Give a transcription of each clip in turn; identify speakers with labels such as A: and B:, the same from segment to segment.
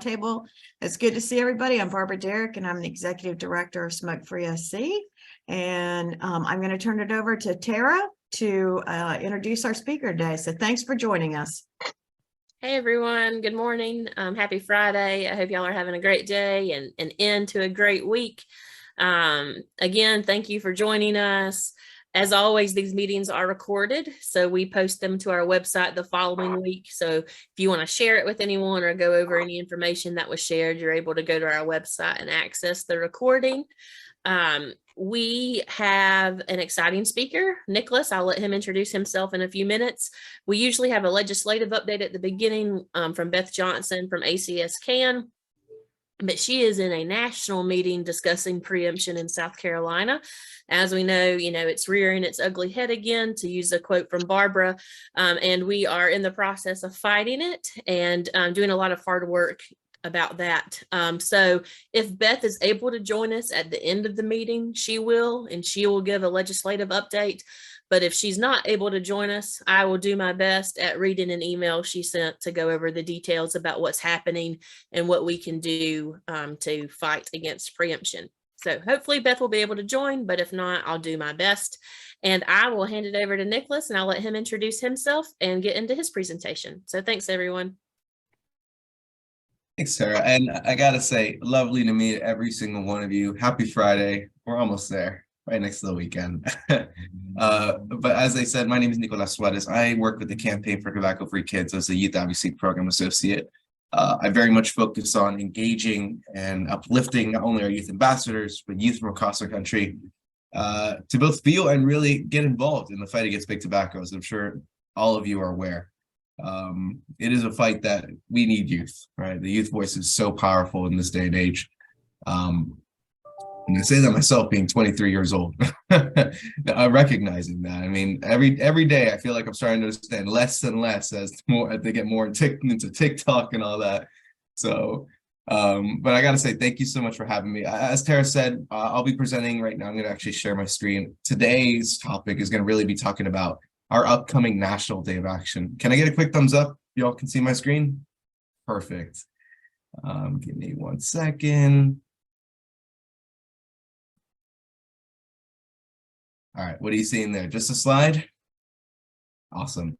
A: Roundtable. It's good to see everybody. I'm Barbara Derrick, and I'm the Executive Director of Smoke Free SC. And I'm going to turn it over to Tara to introduce our speaker today. So thanks for joining us.
B: Hey everyone, good morning. Happy Friday. I hope y'all are having a great day and an end to a great week. Again, thank you for joining us. As always, these meetings are recorded, so we post them to our website the following week. So if you want to share it with anyone or go over any information that was shared, you're able to go to our website and access the recording. We have an exciting speaker, Nicolas. I'll let him introduce himself in a few minutes. We usually have a legislative update at the beginning from Beth Johnson from ACS CAN. But she is in a national meeting discussing preemption in South Carolina. As we know, it's rearing its ugly head again, to use a quote from Barbara, and we are in the process of fighting it and doing a lot of hard work about that. So if Beth is able to join us at the end of the meeting, she will, and she will give a legislative update. But if she's not able to join us, I will do my best at reading an email she sent to go over the details about what's happening and what we can do to fight against preemption. So hopefully Beth will be able to join, but if not, I'll do my best. And I will hand it over to Nicolas, and I'll let him introduce himself and get into his presentation. So thanks, everyone.
C: Thanks, Sarah. And I got to say, lovely to meet every single one of you. Happy Friday. We're almost there. Right next to the weekend. But as I said, my name is Nicolas Suarez. I work with the Campaign for Tobacco-Free Kids as a Youth Advocacy Program Associate. I very much focus on engaging and uplifting not only our youth ambassadors, but youth from across our country to both feel and really get involved in the fight against big tobacco, as I'm sure all of you are aware. It is a fight that we need youth, right? The youth voice is so powerful in this day and age. And I say that myself, being 23 years old, recognizing that. I mean, every day I feel like I'm starting to understand less and less as they get more into TikTok and all that. So, but I got to say, thank you so much for having me. As Tara said, I'll be presenting right now. I'm going to actually share my screen. Today's topic is going to really be talking about our upcoming National Day of Action. Can I get a quick thumbs up? Y'all can see my screen? Perfect. Give me 1 second. All right, what are you seeing there? Just a slide? Awesome.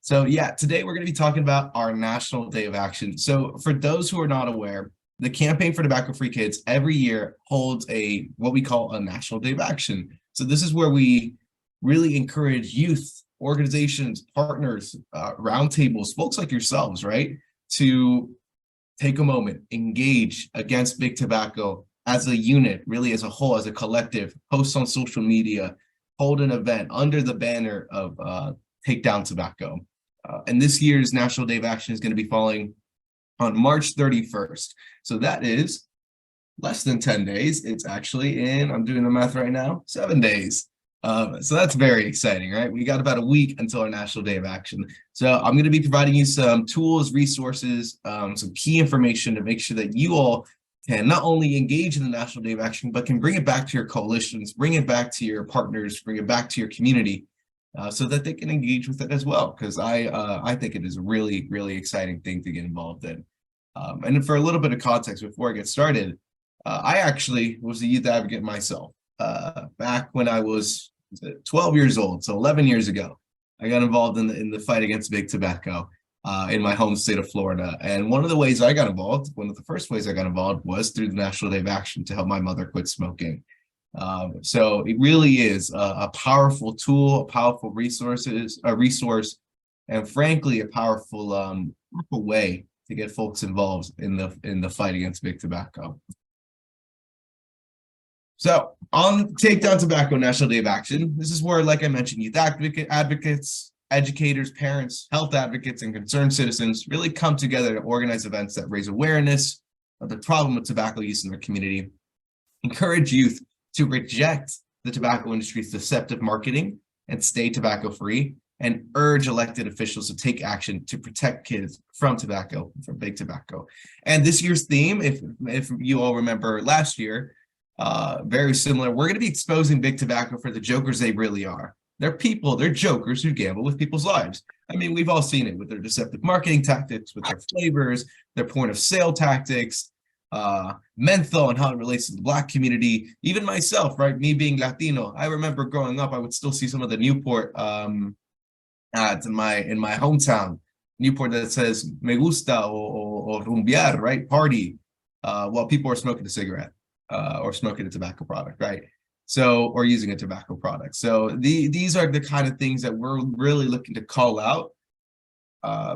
C: So yeah, today we're going to be talking about our National Day of Action. So for those who are not aware, the Campaign for Tobacco-Free Kids every year holds what we call a National Day of Action. So this is where we really encourage youth, organizations, partners, roundtables, folks like yourselves, right, to take a moment, engage against big tobacco as a unit, really as a whole, as a collective, post on social media, hold an event under the banner of Take Down Tobacco. And this year's National Day of Action is going to be falling on March 31st. So that is less than 10 days. It's actually I'm doing the math right now, 7 days. So that's very exciting, right? We got about a week until our National Day of Action. So I'm going to be providing you some tools, resources, some key information to make sure that you all can not only engage in the National Day of Action, but can bring it back to your coalitions, bring it back to your partners, bring it back to your community so that they can engage with it as well. Because I think it is a really, really exciting thing to get involved in. And for a little bit of context before I get started, I actually was a youth advocate myself. Back when I was 12 years old, so 11 years ago, I got involved in the fight against big tobacco. In my home state of Florida. And one of the ways I got involved, one of the first ways I got involved was through the National Day of Action to help my mother quit smoking. So it really is a powerful tool, a powerful resource, and frankly, a powerful way to get folks involved in the fight against big tobacco. So on Take Down Tobacco National Day of Action, this is where, like I mentioned, youth advocates, educators, parents, health advocates, and concerned citizens really come together to organize events that raise awareness of the problem of tobacco use in their community, encourage youth to reject the tobacco industry's deceptive marketing and stay tobacco-free, and urge elected officials to take action to protect kids from tobacco, from big tobacco. And this year's theme, if you all remember last year, very similar. We're going to be exposing big tobacco for the jokers they really are. They're people, they're jokers who gamble with people's lives. I mean, we've all seen it with their deceptive marketing tactics, with their flavors, their point of sale tactics, menthol and how it relates to the Black community. Even myself, right? Me being Latino, I remember growing up, I would still see some of the Newport ads in my hometown. Newport that says "me gusta" or rumbear, right? Party, while people are smoking a cigarette or smoking a tobacco product, right? So, or using a tobacco product. So these are the kind of things that we're really looking to call out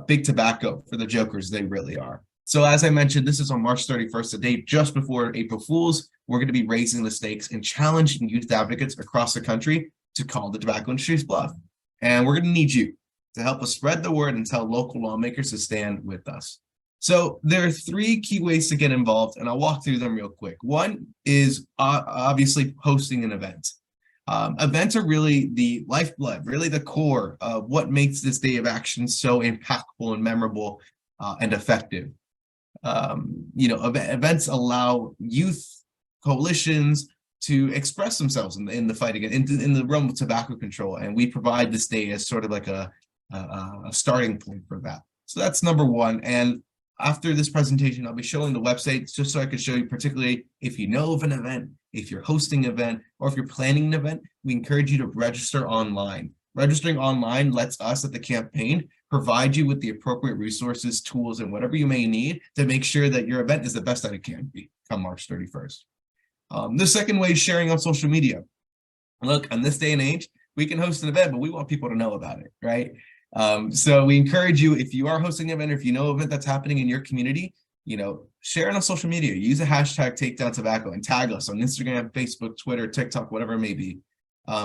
C: big tobacco for the jokers they really are. So as I mentioned, this is on March 31st, the date just before April Fool's. We're going to be raising the stakes and challenging youth advocates across the country to call the tobacco industry's bluff. And we're going to need you to help us spread the word and tell local lawmakers to stand with us. So there are 3 key ways to get involved, and I'll walk through them real quick. One is obviously hosting an event. Events are really the lifeblood, really the core of what makes this day of action so impactful and memorable and effective. Events allow youth coalitions to express themselves in the fight against in the realm of tobacco control, and we provide this day as sort of like a starting point for that. So that's number one. And after this presentation, I'll be showing the website just so I can show you, particularly if you know of an event, if you're hosting an event, or if you're planning an event, we encourage you to register online. Registering online lets us at the campaign provide you with the appropriate resources, tools, and whatever you may need to make sure that your event is the best that it can be come March 31st. The second way is sharing on social media. Look, on this day and age, we can host an event, but we want people to know about it, right? So we encourage you, if you are hosting an event, or if you know an event that's happening in your community, share it on social media. Use the hashtag #TakeDownTobacco and tag us on Instagram, Facebook, Twitter, TikTok, whatever it may be.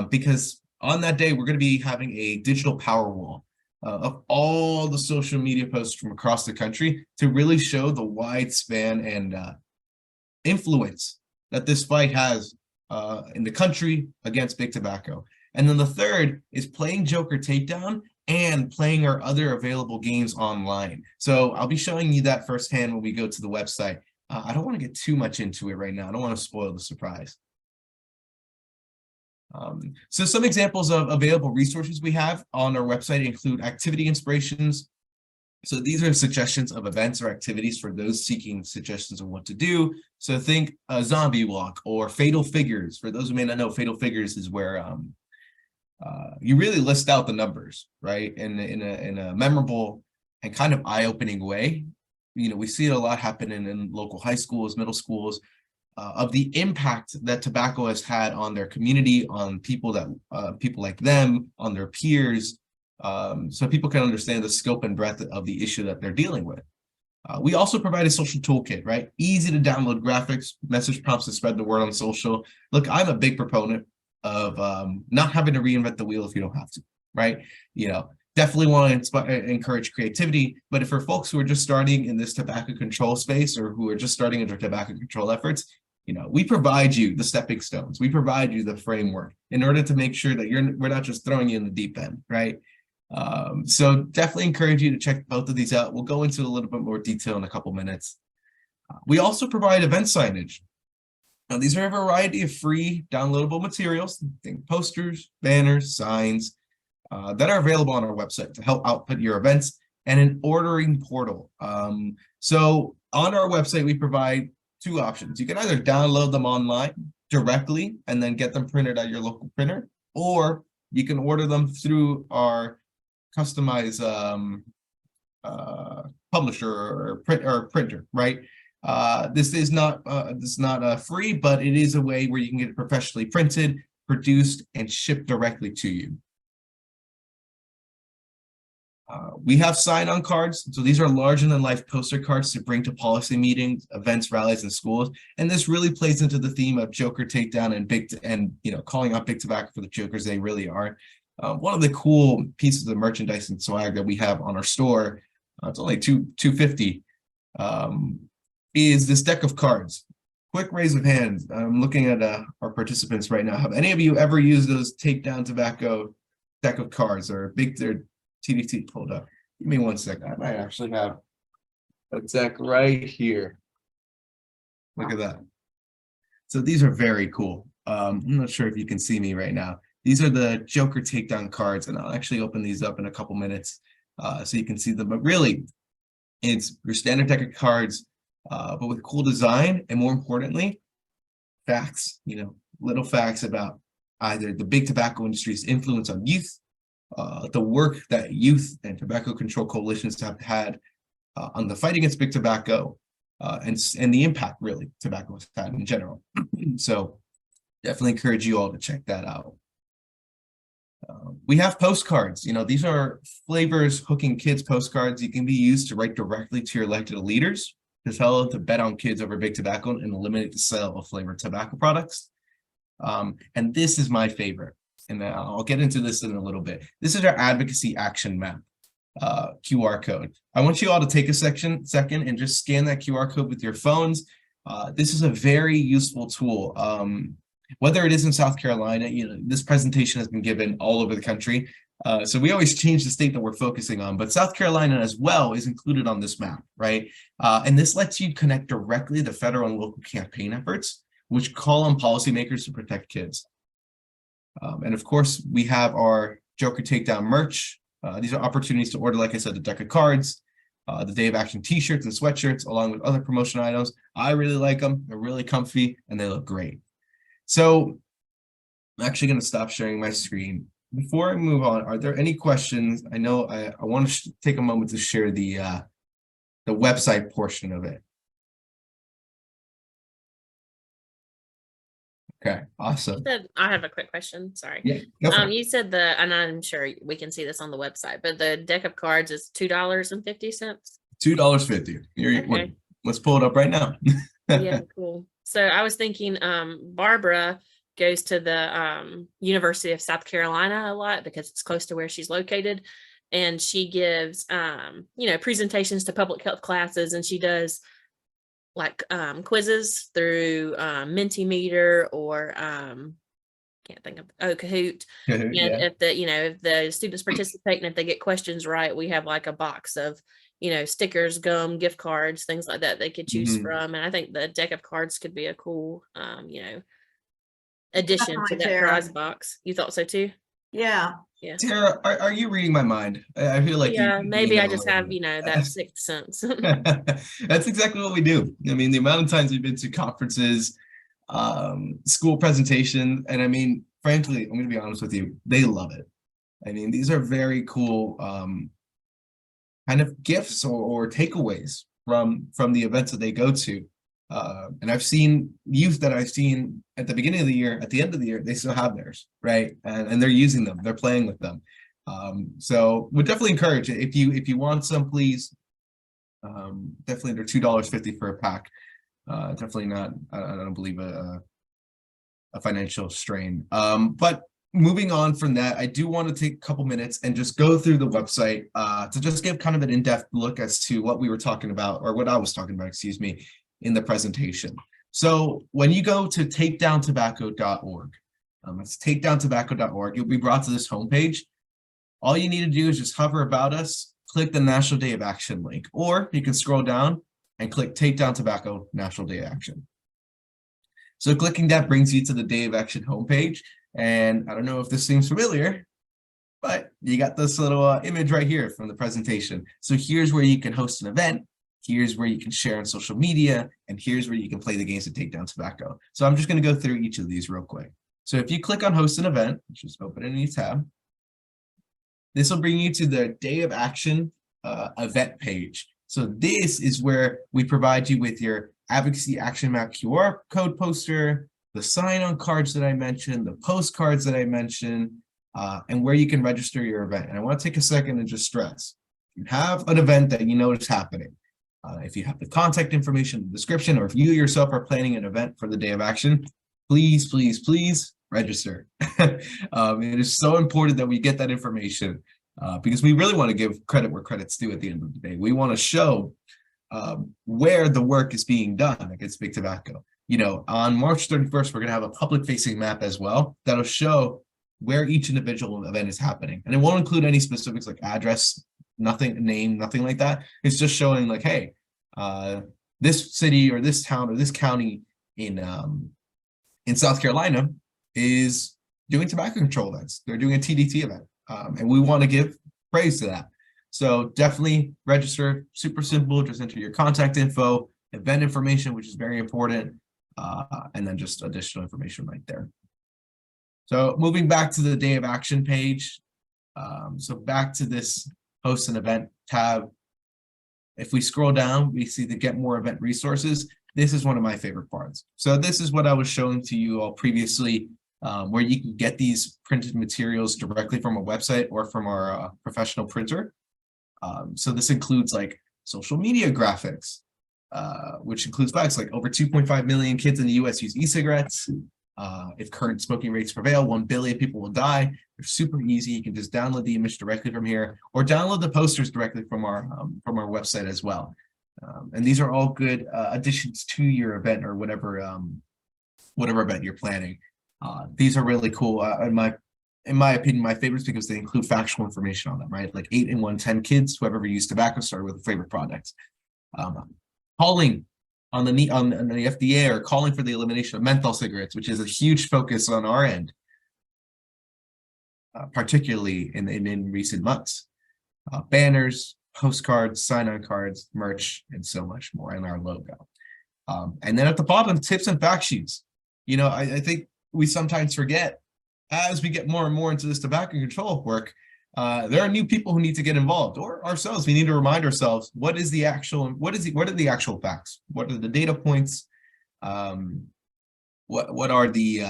C: Because on that day, we're going to be having a digital power wall of all the social media posts from across the country to really show the wide span and influence that this fight has in the country against big tobacco. And then the third is playing Joker Takedown and playing our other available games online. So I'll be showing you that firsthand when we go to the website. I don't want to get too much into it right now. I don't want to spoil the surprise. So some examples of available resources we have on our website include activity inspirations. So these are suggestions of events or activities for those seeking suggestions on what to do. So think a zombie walk or fatal figures. For those who may not know, fatal figures is where you really list out the numbers, right? In a memorable and kind of eye-opening way. We see it a lot happen in local high schools, middle schools, of the impact that tobacco has had on their community, on people like them, on their peers, so people can understand the scope and breadth of the issue that they're dealing with. We also provide a social toolkit, right? Easy to download graphics, message prompts to spread the word on social. Look, I'm a big proponent of not having to reinvent the wheel if you don't have to, right? Definitely want to encourage creativity, but if for folks who are just starting in this tobacco control space or who are just starting in their tobacco control efforts, we provide you the stepping stones. We provide you the framework in order to make sure that we're not just throwing you in the deep end, right? So definitely encourage you to check both of these out. We'll go into a little bit more detail in a couple minutes. We also provide event signage. Now, these are a variety of free downloadable materials, think posters, banners, signs, that are available on our website to help output your events, and an ordering portal. So on our website, we provide 2 options. You can either download them online directly and then get them printed at your local printer, or you can order them through our customized publisher or printer, right? This is not free, but it is a way where you can get it professionally printed, produced, and shipped directly to you. We have sign-on cards. So these are larger-than-life poster cards to bring to policy meetings, events, rallies, and schools. And this really plays into the theme of Joker Takedown and calling out big tobacco for the jokers they really are. One of the cool pieces of merchandise and swag that we have on our store, it's only $250, is this deck of cards. Quick raise of hands. I'm looking at our participants right now. Have any of you ever used those Takedown Tobacco deck of cards or their TDT pulled up? Give me 1 second. I might actually have a deck right here. Look at that. So these are very cool. I'm not sure if you can see me right now. These are the Joker takedown cards, and I'll actually open these up in a couple minutes so you can see them. But really, it's your standard deck of cards, but with cool design, and more importantly, facts, little facts about either the big tobacco industry's influence on youth, the work that youth and tobacco control coalitions have had on the fight against big tobacco, and the impact really tobacco has had in general. So definitely encourage you all to check that out. We have postcards. These are Flavors Hooking Kids postcards. You can be used to write directly to your elected leaders to tell them to bet on kids over big tobacco and eliminate the sale of flavored tobacco products. And this is my favorite, and I'll get into this in a little bit. This is our advocacy action map QR code. I want you all to take a second and just scan that QR code with your phones. This is a very useful tool. Whether it is in South Carolina, this presentation has been given all over the country. So we always change the state that we're focusing on, but South Carolina as well is included on this map, right? And this lets you connect directly to federal and local campaign efforts, which call on policymakers to protect kids. And of course, we have our Joker Takedown merch. These are opportunities to order, like I said, the deck of cards, the Day of Action t-shirts and sweatshirts, along with other promotion items. I really like them. They're really comfy and they look great. So I'm actually going to stop sharing my screen. Before I move on, are there any questions? I know I want to take a moment to share the website portion of it. Okay, awesome.
B: I have a quick question. Sorry.
C: Yeah, go for it.
B: You said and I'm sure we can see this on the website, but the deck of cards is $2.50.
C: $2.50.
B: Okay.
C: Let's pull it up right now.
B: Yeah, cool. So I was thinking, Barbara goes to the University of South Carolina a lot because it's close to where she's located, and she gives presentations to public health classes, and she does like quizzes through Mentimeter or can't think of Kahoot. And
C: Yeah.
B: if the students participate and if they get questions right, we have like a box of stickers, gum, gift cards, things like that they could choose from. And I think the deck of cards could be a cool addition to
A: Definitely,
B: that
A: Tara.
B: prize box. You thought so too?
A: Yeah.
B: Yeah.
C: Tara, are you reading my mind? I feel like
B: Maybe I
C: know
B: just
C: a
B: have
C: little bit.
B: that sixth sense.
C: That's exactly what we do. I mean, the amount of times we've been to conferences, school presentations, and I mean, frankly, I'm going to be honest with you, they love it. I mean, these are very cool kind of gifts or takeaways from the events that they go to. And I've seen youth that I've seen at the beginning of the year, at the end of the year, they still have theirs, right? And they're using them, they're playing with them. So would definitely encourage it. If you want some, please, definitely they're $2.50 for a pack. Definitely not, I don't believe a financial strain. But moving on from that, I do want to take a couple minutes and just go through the website to just give kind of an in-depth look as to what we were talking about, or what I was talking about, excuse me, in the presentation. So when you go to takedowntobacco.org, it's takedowntobacco.org, you'll be brought to this homepage. All you need to do is just hover about us, click the National Day of Action link, or you can scroll down and click Take Down Tobacco National Day of Action. So clicking that brings you to the Day of Action homepage. And I don't know if this seems familiar, but you got this little image right here from the presentation. So here's where you can host an event. Here's where you can share on social media, and here's where you can play the games to take down tobacco. So I'm just going to go through each of these real quick. So if you click on host an event, just open a new tab. This will bring you to the Day of Action event page. So this is where we provide you with your advocacy action map QR code poster, the sign-on cards that I mentioned, the postcards that I mentioned, and where you can register your event. And I want to take a second and just stress, you have an event that you know is happening. If you have the contact information in the description, or if you yourself are planning an event for the Day of Action, please, please, please register. It is so important that we get that information because we really want to give credit where credit's due at the end of the day. We want to show where the work is being done against big tobacco. On March 31st, we're going to have a public-facing map as well that'll show where each individual event is happening. And it won't include any specifics like address, nothing, name, nothing like that. It's just showing like, hey, this city or this town or this county in South Carolina is doing tobacco control events. They're doing a TDT event, and we want to give praise to that. So definitely register. Super simple. Just enter your contact info, event information, which is very important, and then just additional information right there. So moving back to the day of action page. So back to this host an event tab. If we scroll down, we see the get more event resources. This is one of my favorite parts. So this is what I was showing to you all previously, where you can get these printed materials directly from our website or from our professional printer. So this includes like social media graphics, which includes facts like over 2.5 million kids in the US use e-cigarettes. If current smoking rates prevail, 1 billion people will die. They're super easy. You can just download the image directly from here, or download the posters directly from our website as well. And these are all good additions to your event or whatever event you're planning. These are really cool. In my opinion, my favorites because they include factual information on them, right? Like 8 in 1, 10 kids who have ever used tobacco started with a favorite product. Calling on the FDA or calling for the elimination of menthol cigarettes, which is a huge focus on our end, particularly in recent months. Banners, postcards, sign-on cards, merch, and so much more, and our logo. And then at the bottom, tips and fact sheets. You know, I think we sometimes forget as we get more and more into this tobacco control work, there are new people who need to get involved, or ourselves. We need to remind ourselves what are the actual facts? What are the data points? What are the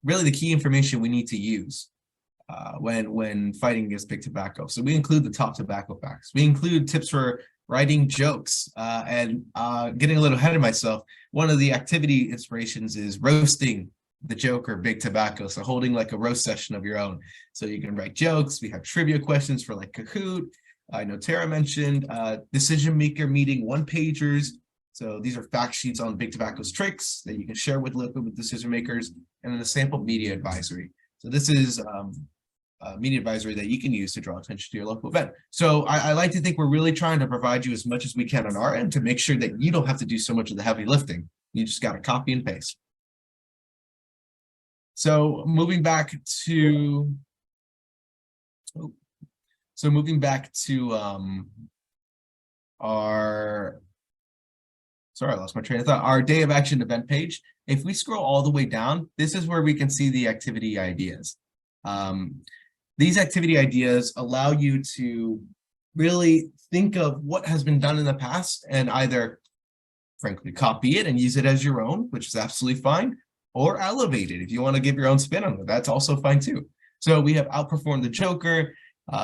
C: really the key information we need to use when fighting against big tobacco? So we include the top tobacco facts. We include tips for writing jokes, and getting a little ahead of myself. One of the activity inspirations is roasting the Joker, big tobacco. So holding like a roast session of your own. So you can write jokes. We have trivia questions for like Kahoot. I know Tara mentioned decision maker meeting 1-pagers. So these are fact sheets on big tobacco's tricks that you can share with local decision makers, and then a sample media advisory. So this is media advisory that you can use to draw attention to your local event. So I like to think we're really trying to provide you as much as we can on our end to make sure that you don't have to do so much of the heavy lifting. You just got to copy and paste. So moving back to our, sorry, I lost my train of thought, our day of action event page. If we scroll all the way down, this is where we can see the activity ideas. These activity ideas allow you to really think of what has been done in the past and either, frankly, copy it and use it as your own, which is absolutely fine, or elevate it if you want to give your own spin on it. That's also fine too. So we have outperformed the Joker.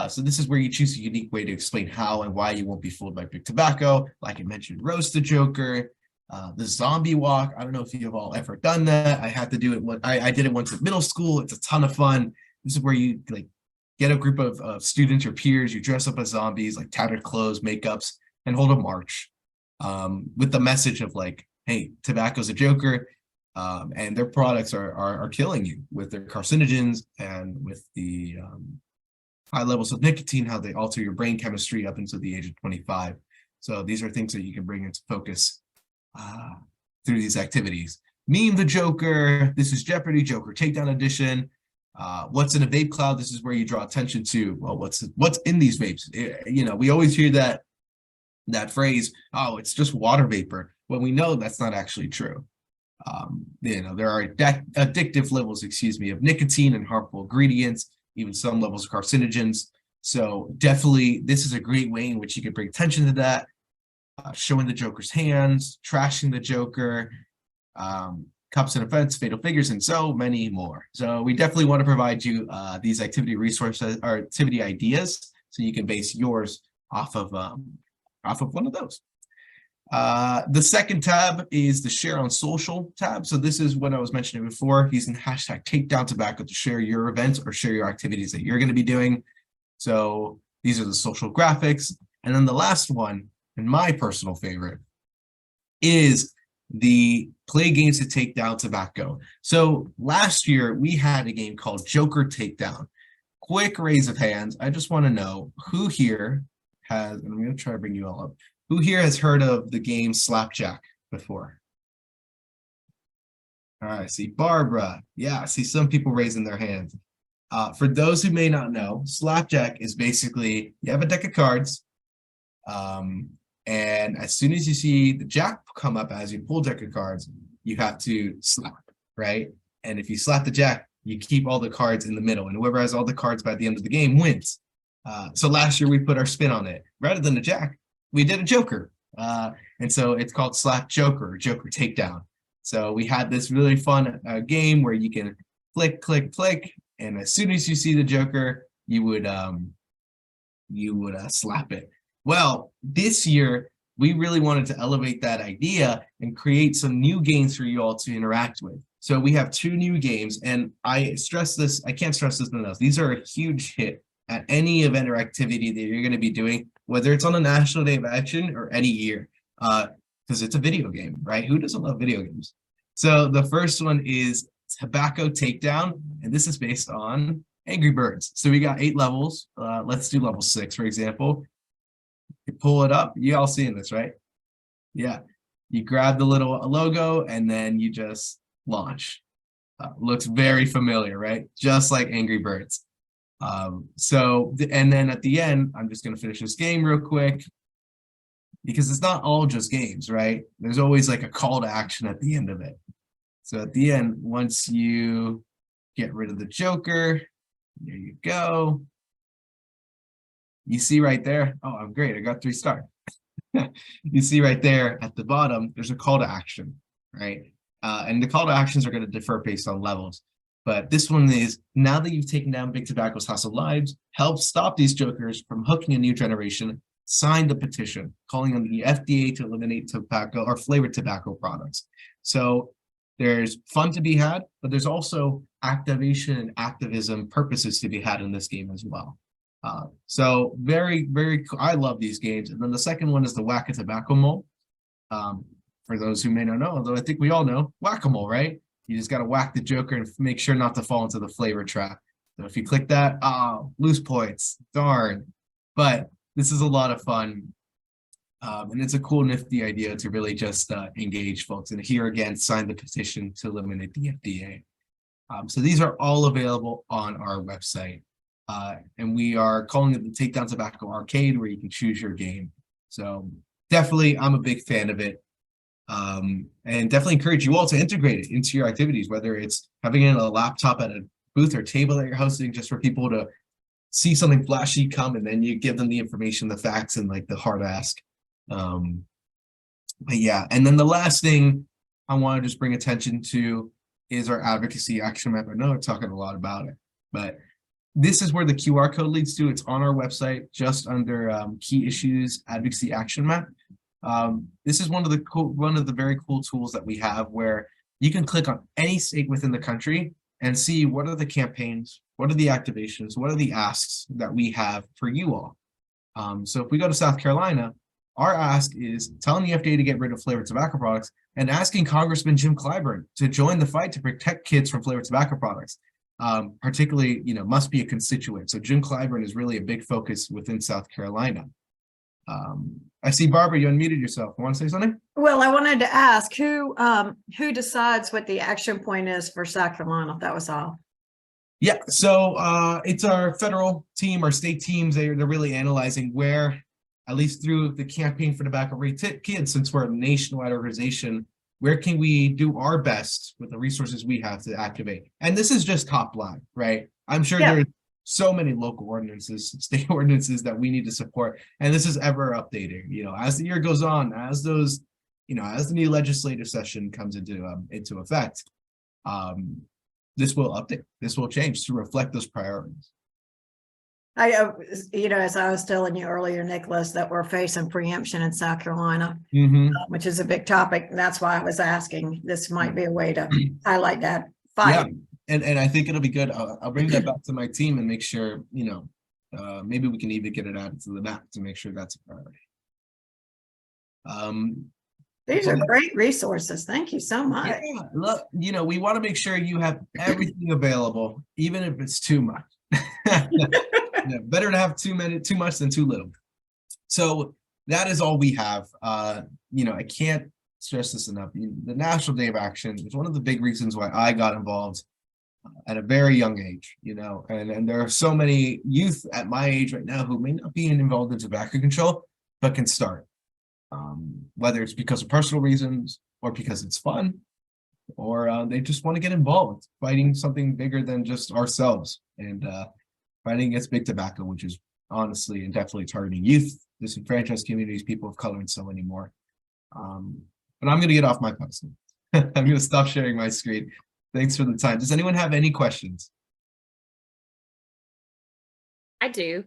C: So this is where you choose a unique way to explain how and why you won't be fooled by big tobacco. Like I mentioned, roast the Joker, the zombie walk. I don't know if you've all ever done that. I had to do it. I did it once at middle school. It's a ton of fun. This is where you like get a group of students or peers. You dress up as zombies, like tattered clothes, makeups, and hold a march with the message of like, hey, tobacco's a Joker. And their products are killing you with their carcinogens and with the high levels of nicotine, how they alter your brain chemistry up until the age of 25. So these are things that you can bring into focus through these activities. Meme the Joker. This is Jeopardy Joker Takedown Edition. What's in a vape cloud? This is where you draw attention to, well, what's in these vapes? You know, we always hear that phrase, oh, it's just water vapor. Well, we know that's not actually true. You know, there are addictive levels, of nicotine and harmful ingredients, even some levels of carcinogens. So definitely, this is a great way in which you can bring attention to that. Showing the Joker's hands, trashing the Joker, cups and events, fatal figures, and so many more. So we definitely want to provide you these activity resources or activity ideas, so you can base yours off of one of those. The second tab is the share on social tab. So this is what I was mentioning before, using hashtag takedown tobacco to share your events or share your activities that you're going to be doing. So these are the social graphics. And then the last one, and my personal favorite, is the play games to take down tobacco. So last year we had a game called Joker Takedown. Quick raise of hands. I just want to know who here has, and I'm going to try to bring you all up. Who here has heard of the game Slapjack before? All right, I see Barbara. Yeah, I see some people raising their hands. For those who may not know, slapjack is basically you have a deck of cards, and as soon as you see the jack come up as you pull deck of cards, you have to slap, right? And if you slap the jack, you keep all the cards in the middle, and whoever has all the cards by the end of the game wins. So last year we put our spin on it. Rather than a jack, we did a joker. And so it's called Slap Joker or Joker Takedown. So we had this really fun game where you can click, click, click, and as soon as you see the joker, you would slap it. Well, this year we really wanted to elevate that idea and create some new games for you all to interact with. So we have 2 new games, and I stress this, I can't stress this enough. These are a huge hit at any event or activity that you're going to be doing, whether it's on a National Day of Action or any year, because it's a video game, right? Who doesn't love video games? So the first one is Tobacco Takedown, and this is based on Angry Birds. So we got 8 levels. Let's do level 6, for example. You pull it up. You all seeing this, right? Yeah. You grab the little logo, and then you just launch. Looks very familiar, right? Just like Angry Birds. And then at the end, I'm just going to finish this game real quick because it's not all just games, right? There's always like a call to action at the end of it. So at the end, once you get rid of the joker, there you go. You see right there. Oh, I'm great. I got 3 stars. You see right there at the bottom, there's a call to action, right? And the call to actions are going to differ based on levels. But this one is, now that you've taken down Big Tobacco's House of Lives, help stop these jokers from hooking a new generation, sign the petition, calling on the FDA to eliminate tobacco or flavored tobacco products. So there's fun to be had, but there's also activation and activism purposes to be had in this game as well. So very, very cool. I love these games. And then the second one is the Whack-A-Tobacco Mole. For those who may not know, although I think we all know, whack-a-mole, right? You just got to whack the joker and make sure not to fall into the flavor trap. So if you click that, lose points, darn. But this is a lot of fun. And it's a cool, nifty idea to really just engage folks. And here again, sign the petition to eliminate the FDA. So these are all available on our website. And we are calling it the Takedown Tobacco Arcade, where you can choose your game. So definitely, I'm a big fan of it. And definitely encourage you all to integrate it into your activities, whether it's having it on a laptop at a booth or table that you're hosting, just for people to see something flashy come, and then you give them the information, the facts, and like the hard ask. But yeah, and then the last thing I want to just bring attention to is our advocacy action map. I know I'm talking a lot about it, but this is where the QR code leads to. It's on our website, just under key issues advocacy action map. This is one of the very cool tools that we have, where you can click on any state within the country and see what are the campaigns, what are the activations, what are the asks that we have for you all. So if we go to South Carolina, our ask is telling the FDA to get rid of flavored tobacco products and asking Congressman Jim Clyburn to join the fight to protect kids from flavored tobacco products. Particularly, must be a constituent. So Jim Clyburn is really a big focus within South Carolina. I see Barbara, you unmuted yourself. Want to say something?
A: Well, I wanted to ask who decides what the action point is for South Carolina. That was all.
C: Yeah, so it's our federal team, our state teams. They're really analyzing where, at least through the Campaign for Tobacco-Free Kids, since we're a nationwide organization, where can we do our best with the resources we have to activate? And this is just top line, right? I'm sure there's so many local ordinances, state ordinances that we need to support. And this is ever updating, as the year goes on, as those, as the new legislative session comes into effect, this will update, this will change to reflect those priorities.
A: As I was telling you earlier, Nicholas, that we're facing preemption in South Carolina, which is a big topic. And that's why I was asking. This might be a way to highlight that fight. Yeah,
C: and I think it'll be good. I'll bring that back to my team and make sure, maybe we can even get it added to the map to make sure that's a priority.
A: These are great resources. Thank you so much.
C: Yeah, look, we want to make sure you have everything available, even if it's too much. Better to have too much than too little. So that is all we have. I can't stress this enough. The National Day of Action is one of the big reasons why I got involved at a very young age, and there are so many youth at my age right now who may not be involved in tobacco control, but can start. Whether it's because of personal reasons or because it's fun, or they just want to get involved fighting something bigger than just ourselves, and fighting against big tobacco, which is honestly and definitely targeting youth, disenfranchised communities, people of color, and so many more. But I'm going to get off my pedestal. I'm going to stop sharing my screen. Thanks for the time. Does anyone have any questions?
B: I do.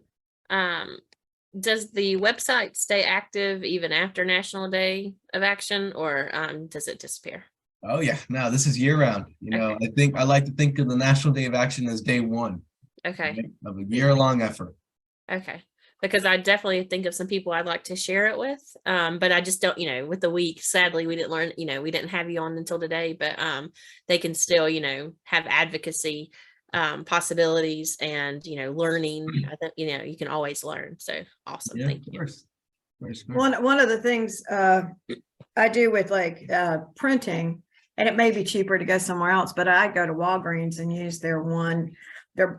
B: Does the website stay active even after National Day of Action, or does it disappear?
C: Oh yeah, no, this is year round.
B: Okay.
C: I think I like to think of the National Day of Action as day one,
B: Okay.
C: right, of a year-long effort.
B: Okay. Because I definitely think of some people I'd like to share it with. But I just don't, with the week, sadly, we didn't learn, we didn't have you on until today, but they can still, have advocacy possibilities and, learning. I think, you can always learn. So awesome.
C: Yeah,
B: Thank
C: of
B: you.
C: course.
A: One of the things I do with like printing, and it may be cheaper to go somewhere else, but I go to Walgreens and use their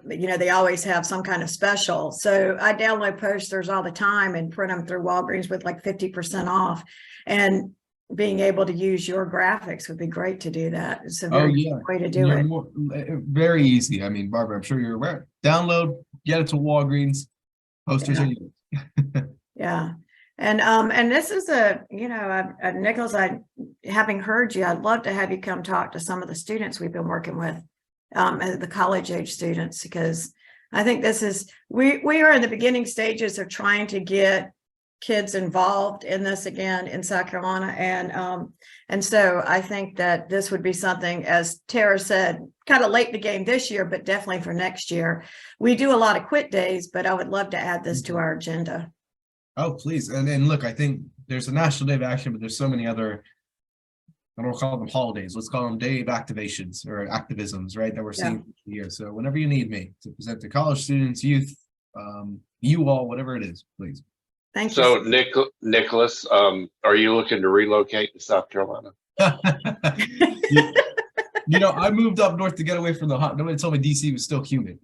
A: they always have some kind of special. So I download posters all the time and print them through Walgreens with like 50% off. And being able to use your graphics would be great to do that. It's a very good way to do it.
C: Very easy. I mean, Barbara, I'm sure you're aware. Download, get it to Walgreens, posters are yours.
A: Yeah. And this is Nicholas, having heard you, I'd love to have you come talk to some of the students we've been working with, the college age students, because I think we are in the beginning stages of trying to get kids involved in this again in South Carolina. And so I think that this would be something, as Tara said, kind of late in the game this year, but definitely for next year. We do a lot of quit days, but I would love to add this to our agenda.
C: Oh, please. And look, I think there's a National Day of Action, but there's so many other, I don't call them holidays. Let's call them day of activations or activisms, right? That we're seeing here. So whenever you need me to present to college students, youth, you all, whatever it is, please.
A: Thank you.
D: So Nicholas, are you looking to relocate to South Carolina?
C: I moved up north to get away from the hot. Nobody told me DC was still humid.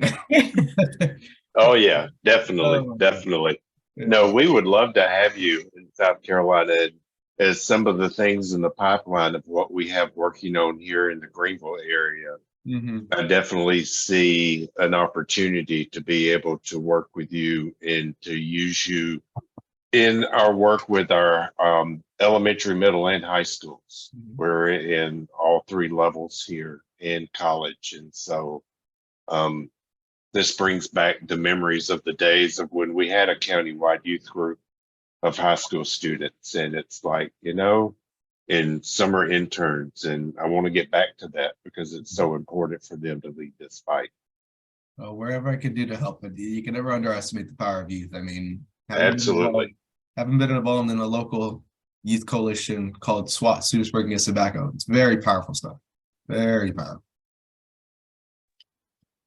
D: Oh yeah, definitely,
C: Oh,
D: definitely.
C: Yeah.
D: No, we would love to have you in South Carolina as some of the things in the pipeline of what we have working on here in the Greenville area.
C: Mm-hmm.
D: I definitely see an opportunity to be able to work with you and to use you in our work with our elementary, middle, and high schools.
C: Mm-hmm.
D: We're in all three levels here in college. And so this brings back the memories of the days of when we had a countywide youth group of high school students. And it's like, in summer interns. And I want to get back to that because it's so important for them to lead this fight.
C: Well, wherever I can do to help, but you can never underestimate the power of youth. I mean,
D: Absolutely.
C: Haven't been involved in a local youth coalition called SWAT, Students Working Against Tobacco. It's very powerful stuff. Very powerful.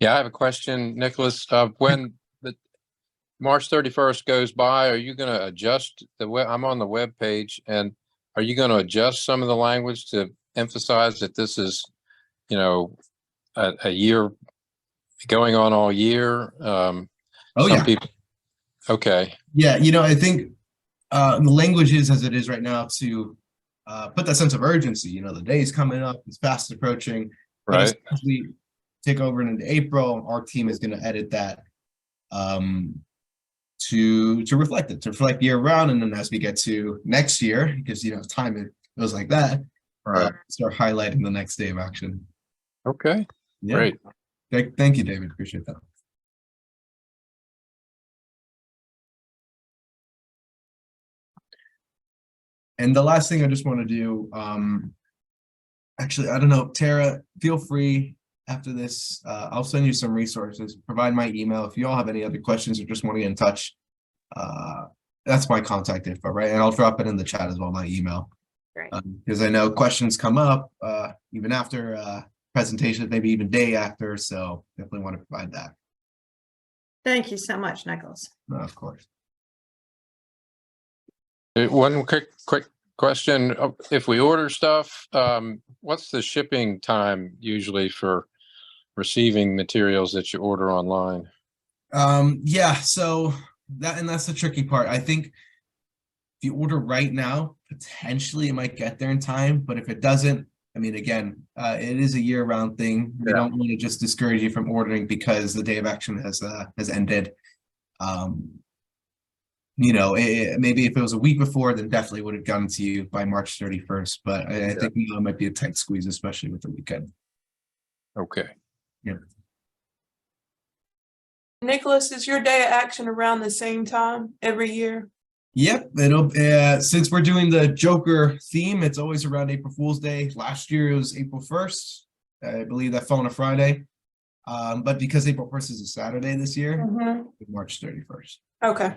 E: Yeah, I have a question, Nicholas. When the March 31st goes by, are you going to adjust the web? I'm on the web page, and are you going to adjust some of the language to emphasize that this is, a year going on all year? People. Okay.
C: Yeah, I think the language is as it is right now to put that sense of urgency. The day's coming up, it's fast approaching.
E: Right.
C: As we take over into April, our team is going to edit that to reflect it, to reflect year round. And then as we get to next year, because time it goes like that, start highlighting the next day of action.
E: Okay.
C: Yeah. Great. Thank you, David. Appreciate that. And the last thing I just want to do, actually, I don't know, Tara, feel free after this. I'll send you some resources, provide my email. If you all have any other questions or just want to get in touch, that's my contact info, right? And I'll drop it in the chat as well, my email.
B: Right.
C: Because I know questions come up even after presentations, maybe even day after. So definitely want to provide that.
A: Thank you so much, Nicholas.
C: No, of course.
E: One quick Question, if we order stuff, what's the shipping time usually for receiving materials that you order online?
C: Yeah, so that's the tricky part. I think if you order right now, potentially it might get there in time, but if it doesn't, I mean, again, it is a year-round thing. We
E: Yeah.
C: don't want to just discourage you from ordering because the day of action has ended. Maybe if it was a week before, then definitely would have gotten to you by March 31st. But I think it might be a tight squeeze, especially with the weekend.
E: Okay.
F: Nicholas, is your day of action around the same time every year?
C: Yep, it'll since we're doing the Joker theme, it's always around April Fool's Day. Last year it was April 1st. I believe that fell on a Friday. But because April 1st is a Saturday this year, March 31st.
F: Okay.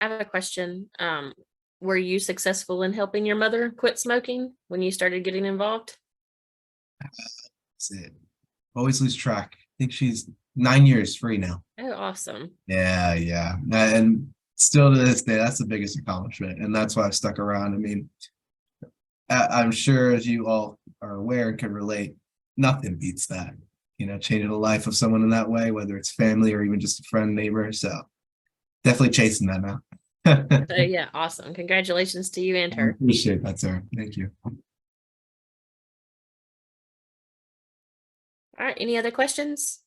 B: I have a question. Were you successful in helping your mother quit smoking when you started getting involved?
C: That's it. Always lose track. I think she's 9 years free now.
B: Oh, awesome.
C: Yeah. And still to this day, that's the biggest accomplishment. And that's why I've stuck around. I mean, I'm sure as you all are aware and can relate, nothing beats that. Changing the life of someone in that way, whether it's family or even just a friend, neighbor. So definitely chasing that now.
B: So yeah, awesome. Congratulations to you and her.
C: Appreciate that, sir. Thank you.
B: All right, any other questions?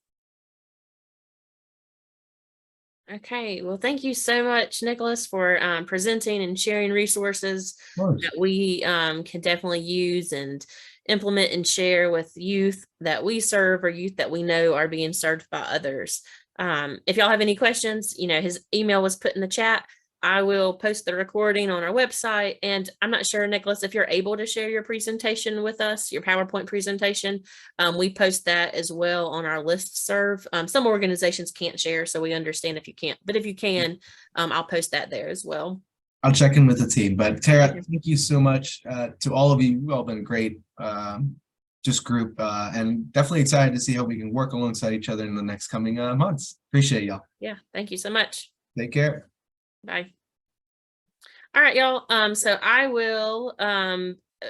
B: Okay, well, thank you so much, Nicholas, for presenting and sharing resources that we can definitely use and implement and share with youth that we serve or youth that we know are being served by others. If y'all have any questions, his email was put in the chat. I will post the recording on our website. And I'm not sure, Nicholas, if you're able to share your presentation with us, your PowerPoint presentation. We post that as well on our listserv. Some organizations can't share, so we understand if you can't. But if you can, I'll post that there as well.
C: I'll check in with the team. But Tara, thank you so much to all of you. You've all been great. Just group and definitely excited to see how we can work alongside each other in the next coming months. Appreciate y'all.
B: Yeah, thank you so much.
C: Take care.
B: Bye. All right, y'all. So I will,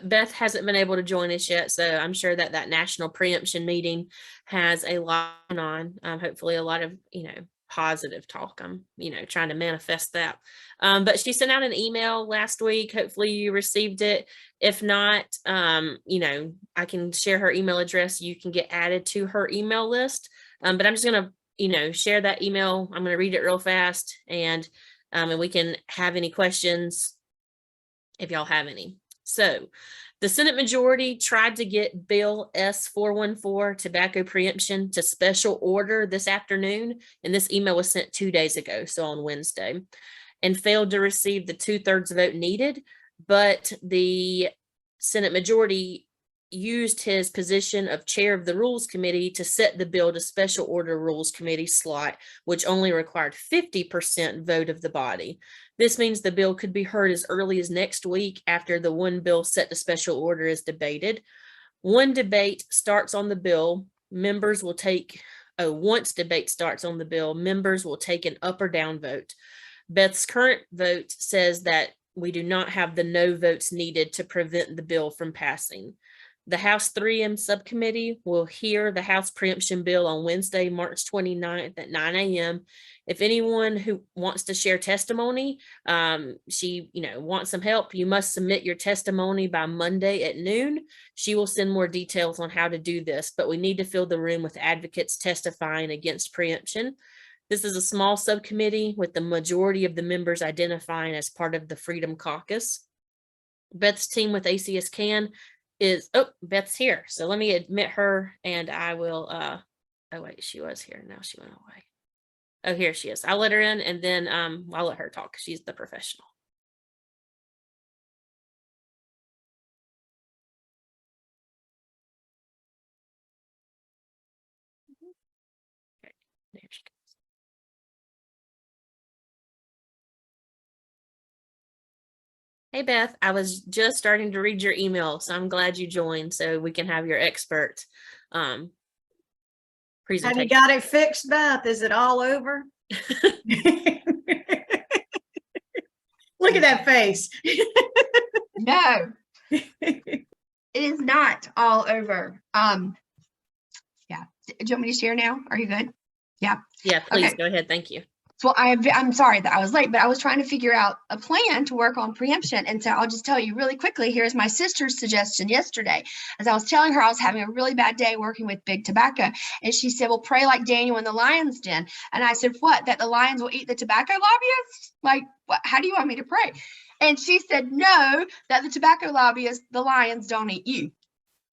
B: Beth hasn't been able to join us yet, so I'm sure that national preemption meeting has a lot on, hopefully a lot of, positive talk. I'm, trying to manifest that. But she sent out an email last week. Hopefully you received it. If not, I can share her email address. You can get added to her email list. But I'm just going to, share that email. I'm going to read it real fast and we can have any questions if y'all have any. So the Senate majority tried to get Bill S-414 tobacco preemption to special order this afternoon. And this email was sent 2 days ago, so on Wednesday, and failed to receive the 2/3 vote needed. But the Senate majority used his position of chair of the Rules Committee to set the bill to special order Rules Committee slot, which only required 50% vote of the body. This means the bill could be heard as early as next week after the one bill set to special order is debated. One debate starts on the bill. Members will take, once debate starts on the bill, members will take an up or down vote. Beth's current vote says that we do not have the no votes needed to prevent the bill from passing. The House 3M subcommittee will hear the House preemption bill on Wednesday, March 29th at 9 a.m. If anyone who wants to share testimony, she, wants some help, you must submit your testimony by Monday at noon. She will send more details on how to do this, but we need to fill the room with advocates testifying against preemption. This is a small subcommittee with the majority of the members identifying as part of the Freedom Caucus. Beth's team with ACS CAN is, Beth's here. So let me admit her and I will, oh wait, she was here. Now she went away. Oh, here she is. I'll let her in and then I'll let her talk. She's the professional. Okay, there she goes. Hey, Beth, I was just starting to read your email, so I'm glad you joined so we can have your expert presentation.
A: Have you got it fixed, Beth? Is it all over? Look at that face.
G: No, it is not all over. Yeah. Do you want me to share now? Are you good? Yeah.
B: Yeah, please
G: Okay.
B: go ahead. Thank you.
G: So I'm sorry that I was late, but I was trying to figure out a plan to work on preemption. And so I'll just tell you really quickly, here's my sister's suggestion yesterday. As I was telling her I was having a really bad day working with big tobacco. And she said, well, pray like Daniel in the lion's den. And I said, what, that the lions will eat the tobacco lobbyists? Like, what, how do you want me to pray? And she said, no, that the tobacco lobbyists, the lions don't eat you.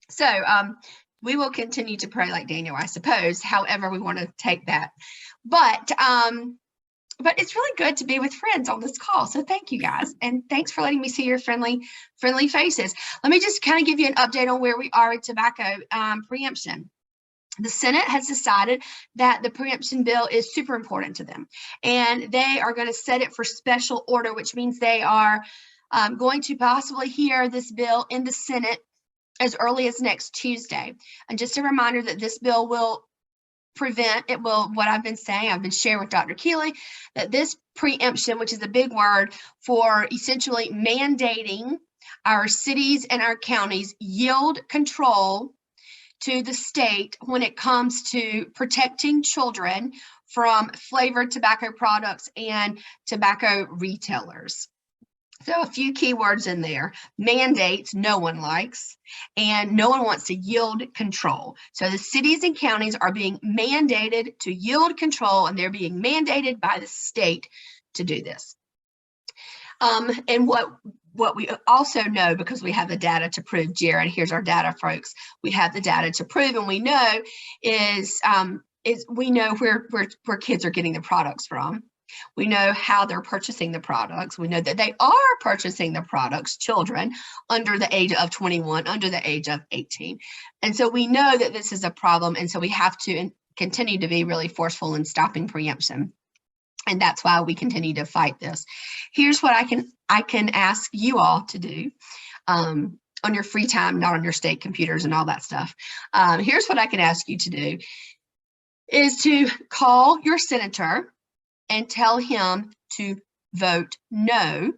G: So we will continue to pray like Daniel, I suppose, however we want to take that. But it's really good to be with friends on this call. So thank you guys. And thanks for letting me see your friendly faces. Let me just kind of give you an update on where we are with tobacco preemption. The Senate has decided that the preemption bill is super important to them. And they are going to set it for special order, which means they are going to possibly hear this bill in the Senate as early as next Tuesday. And just a reminder that this bill will what I've been saying, I've been sharing with Dr. Keeley, that this preemption, which is a big word for essentially mandating our cities and our counties yield control to the state when it comes to protecting children from flavored tobacco products and tobacco retailers. So a few key words in there. Mandates, no one likes, and no one wants to yield control. So the cities and counties are being mandated to yield control, and they're being mandated by the state to do this. And what we also know, because we have the data to prove, Jared, here's our data, folks. We have the data to prove, and we know is we know where kids are getting the products from. We know how they're purchasing the products. We know that they are purchasing the products, children under the age of 21, under the age of 18. And so we know that this is a problem. And so we have to continue to be really forceful in stopping preemption. And that's why we continue to fight this. Here's what I can ask you all to do on your free time, not on your state computers and all that stuff. Here's what I can ask you to do is to call your senator and tell him to vote no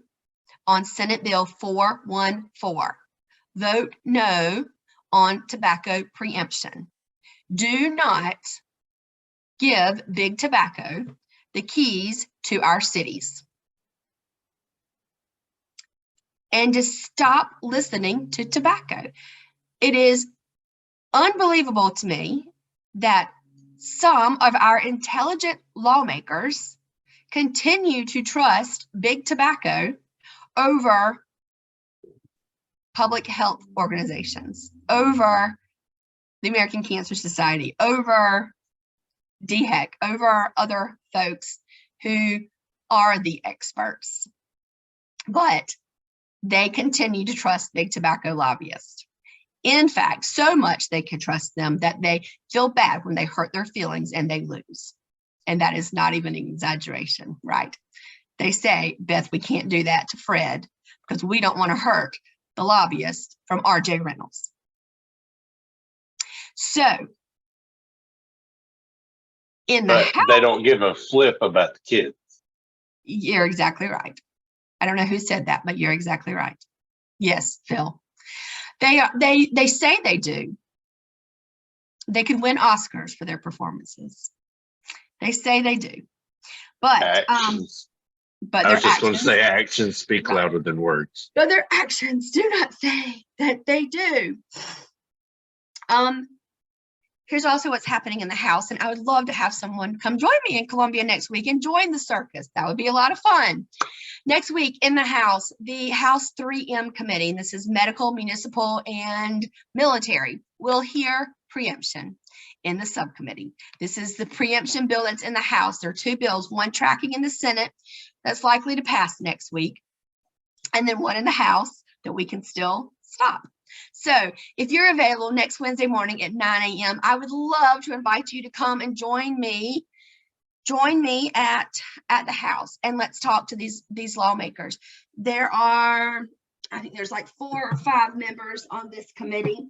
G: on Senate Bill 414. Vote no on tobacco preemption. Do not give big tobacco the keys to our cities. And to stop listening to tobacco. It is unbelievable to me that some of our intelligent lawmakers continue to trust big tobacco over public health organizations, over the American Cancer Society, over DHEC, over other folks who are the experts. But they continue to trust big tobacco lobbyists. In fact, so much they can trust them that they feel bad when they hurt their feelings and they lose. And that is not even an exaggeration, right? They say, Beth, we can't do that to Fred because we don't want to hurt the lobbyist from RJ Reynolds. So, in the
D: But they don't give a flip about the kids.
G: You're exactly right. I don't know who said that, but you're exactly right. Yes, Phil. They say they do. They could win Oscars for their performances. They say they do. But
D: Actions.
G: But
D: I was
G: their
D: just going to
G: actions,
D: say actions speak louder than words.
G: but their actions do not say that they do. Here's also what's happening in the House, and I would love to have someone come join me in Columbia next week and join the circus. That would be a lot of fun. Next week in the House, the House 3M committee, and this is medical, municipal, and military, will hear preemption in the subcommittee. This is the preemption bill that's in the House. There are two bills, one tracking in the Senate that's likely to pass next week, and then one in the House that we can still stop. So if you're available next Wednesday morning at 9 a.m., I would love to invite you to come and join me at the House, and let's talk to these lawmakers. There are, I think there's like 4 or 5 members on this committee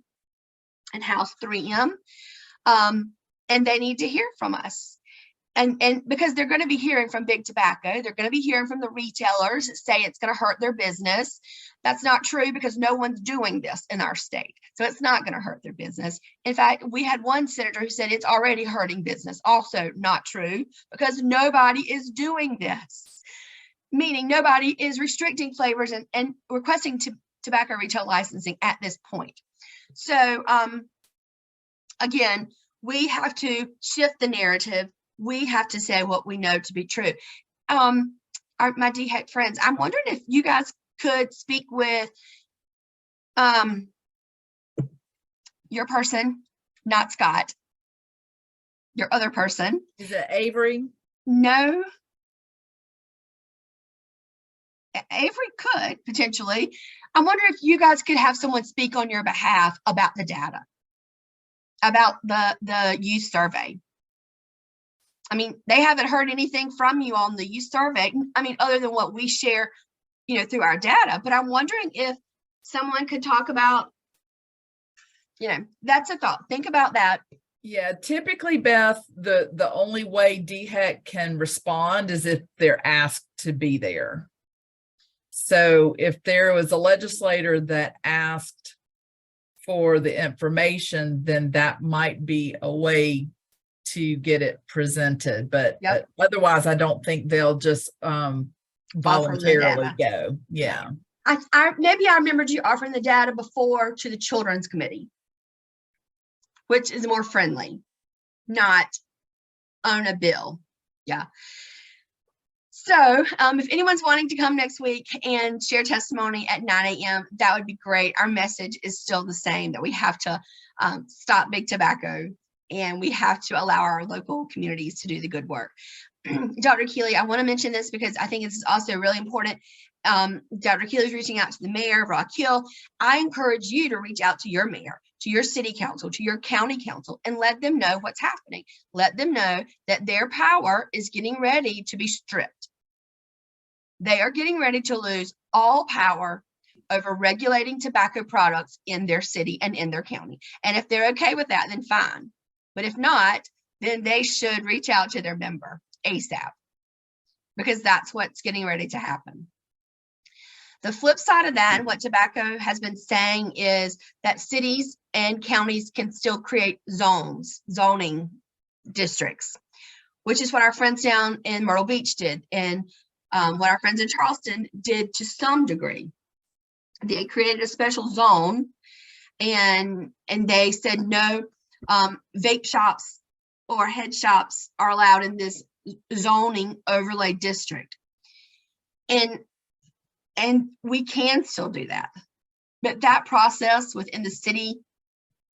G: in House 3M, and they need to hear from us. And because they're going to be hearing from big tobacco, they're going to be hearing from the retailers that say it's going to hurt their business. That's not true because no one's doing this in our state. So it's not going to hurt their business. In fact, we had one senator who said it's already hurting business. Also not true because nobody is doing this. Meaning nobody is restricting flavors and requesting tobacco retail licensing at this point. So again, we have to shift the narrative. We have to say what we know to be true. My DHEC friends, I'm wondering if you guys could speak with your person, not Scott, your other person.
A: Is it Avery?
G: No. Avery could potentially. I wonder if you guys could have someone speak on your behalf about the data, about the youth survey. I mean, they haven't heard anything from you on the youth survey. I mean, other than what we share, through our data. But I'm wondering if someone could talk about, that's a thought. Think about that.
H: Yeah, typically, Beth, the only way DHEC can respond is if they're asked to be there. So if there was a legislator that asked for the information, then that might be a way to get it presented. But
G: Yep.
H: Otherwise, I don't think they'll just voluntarily
G: data.
H: go. Yeah.
G: Maybe I remembered you offering the data before to the Children's Committee, which is more friendly, not on a bill. Yeah. So if anyone's wanting to come next week and share testimony at 9 a.m., that would be great. Our message is still the same, that we have to stop big tobacco and we have to allow our local communities to do the good work. Dr. Keeley, I want to mention this because I think this is also really important. Dr. Keeley is reaching out to the mayor of Rock Hill. I encourage you to reach out to your mayor, to your city council, to your county council, and let them know what's happening. Let them know that their power is getting ready to be stripped. They are getting ready to lose all power over regulating tobacco products in their city and in their county. And if they're okay with that, then fine. But if not, then they should reach out to their member ASAP, because that's what's getting ready to happen. The flip side of that, and what tobacco has been saying, is that cities and counties can still create zoning districts, which is what our friends down in Myrtle Beach did, and what our friends in Charleston did to some degree. They created a special zone, and they said no vape shops or head shops are allowed in this zoning overlay district. And we can still do that. But that process within the city